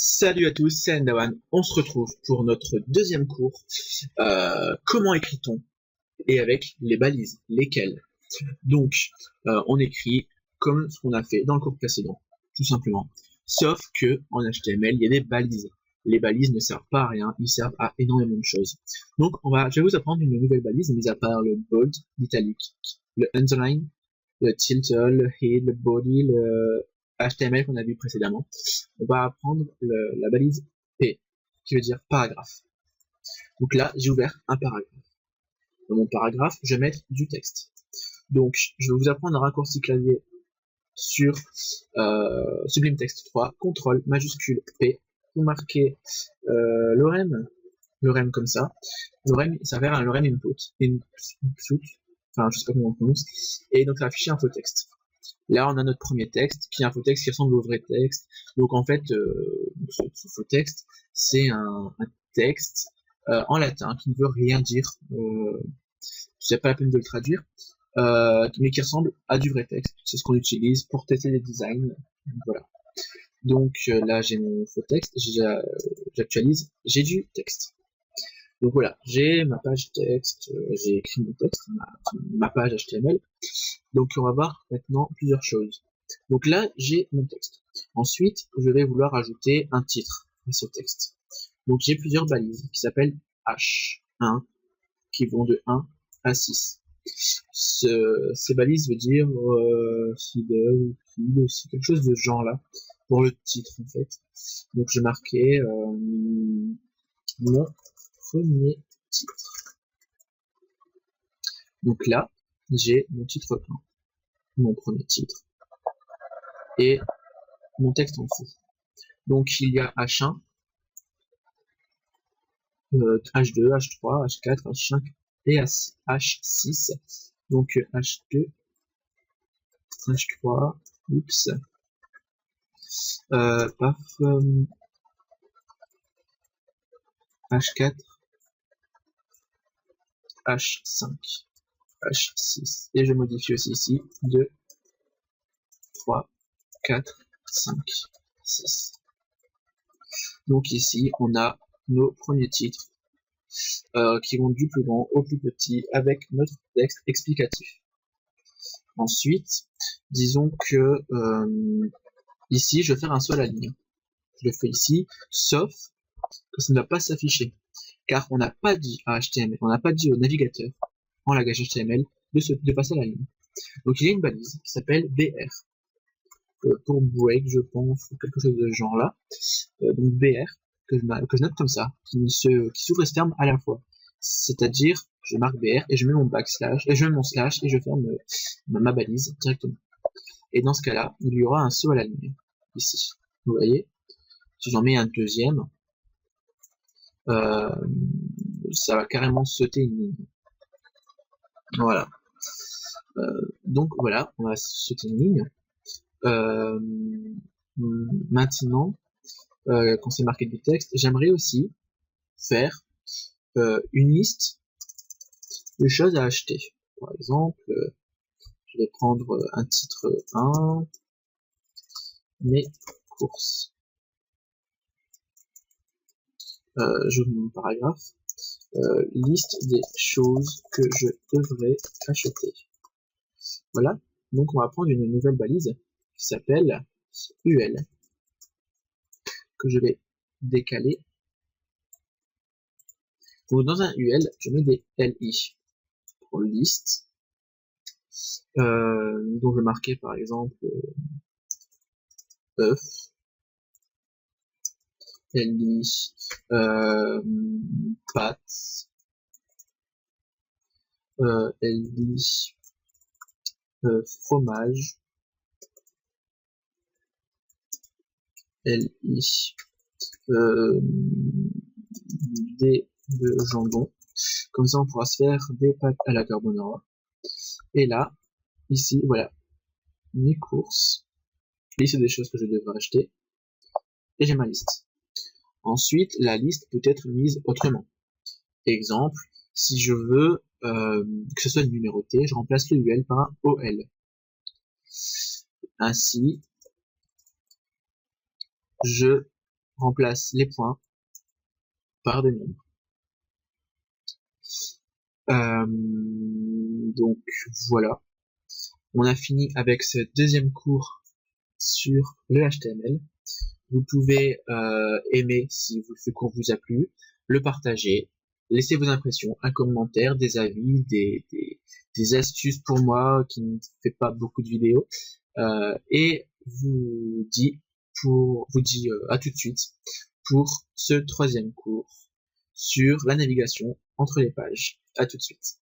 Salut à tous, c'est Andawan. On se retrouve pour notre deuxième cours. Comment écrit-on? Et avec les balises. Lesquelles? Donc, on écrit comme ce qu'on a fait dans le cours précédent, tout simplement. Sauf que en HTML, il y a des balises. Les balises ne servent pas à rien, ils servent à énormément de choses. Donc, je vais vous apprendre une nouvelle balise, mis à part le bold, l'italique, le underline, le title, le head, le body, le HTML qu'on a vu précédemment. On va apprendre la balise P, qui veut dire paragraphe. Donc là, j'ai ouvert un paragraphe. Dans mon paragraphe, je vais mettre du texte. Donc, je vais vous apprendre un raccourci clavier sur Sublime Text 3, CTRL majuscule P, vous marquez le comme ça. Le ça va faire un lorem input, enfin je sais pas comment on prononce, et donc ça va afficher un faux texte. Là, on a notre premier texte, qui est un faux texte qui ressemble au vrai texte. Donc en fait, ce faux texte, c'est un texte en latin qui ne veut rien dire. C'est pas la peine de le traduire, mais qui ressemble à du vrai texte. C'est ce qu'on utilise pour tester les designs. Voilà. Donc là, j'ai mon faux texte, j'actualise, j'ai du texte. Donc voilà, j'ai ma page texte, j'ai écrit mon texte, ma page HTML. Donc on va voir maintenant plusieurs choses. Donc là, j'ai mon texte. Ensuite, je vais vouloir ajouter un titre à ce texte. Donc j'ai plusieurs balises qui s'appellent H1, qui vont de 1 à 6. Ces balises veut dire fidèle, c'est quelque chose de ce genre là, pour le titre en fait. Donc je marquais mon premier titre. Donc là, j'ai mon titre 1, mon premier titre, et mon texte en dessous. Donc il y a H1, H2, H3, H4, H5 et H6. Donc H2, H3, oups, H4, H5, H6. Et je modifie aussi ici 2, 3, 4, 5, 6. Donc ici, on a nos premiers titres qui vont du plus grand au plus petit avec notre texte explicatif. Ensuite, disons que ici, je vais faire un saut à la ligne. Je le fais ici, sauf que ça ne va pas s'afficher, car on n'a pas dit à HTML, on n'a pas dit au navigateur en langage HTML de passer à la ligne. Donc il y a une balise qui s'appelle BR, pour break, je pense, ou quelque chose de ce genre là. Donc BR, que je note comme ça, qui s'ouvre et se ferme à la fois. C'est-à-dire, je marque BR et je mets mon backslash, et je mets mon slash et je ferme ma balise directement. Et dans ce cas-là, il y aura un saut à la ligne, ici. Vous voyez, si j'en mets un deuxième, ça va carrément sauter une ligne. Voilà. Donc voilà, on va sauter une ligne. Maintenant, quand c'est marqué du texte, j'aimerais aussi faire une liste de choses à acheter. Par exemple, je vais prendre un titre 1, mes courses. J'ouvre mon paragraphe. Liste des choses que je devrais acheter. Voilà, donc on va prendre une nouvelle balise qui s'appelle UL, que je vais décaler. Donc dans un UL, je mets des LI pour liste. Donc je vais marquer par exemple œuf, LI, pâtes, LI, fromage, LI, de jambon. Comme ça, on pourra se faire des pâtes à la carbonara. Et là, ici, voilà, mes courses, liste des choses que je devrais acheter, et j'ai ma liste. Ensuite, la liste peut être mise autrement. Exemple, si je veux que ce soit numéroté, je remplace le UL par un OL. Ainsi, je remplace les points par des nombres. Donc voilà, on a fini avec ce deuxième cours sur le HTML. Vous pouvez aimer si ce cours vous a plu, le partager, laisser vos impressions, un commentaire, des avis, des astuces pour moi qui ne fait pas beaucoup de vidéos, et vous dit à tout de suite pour ce troisième cours sur la navigation entre les pages. À tout de suite.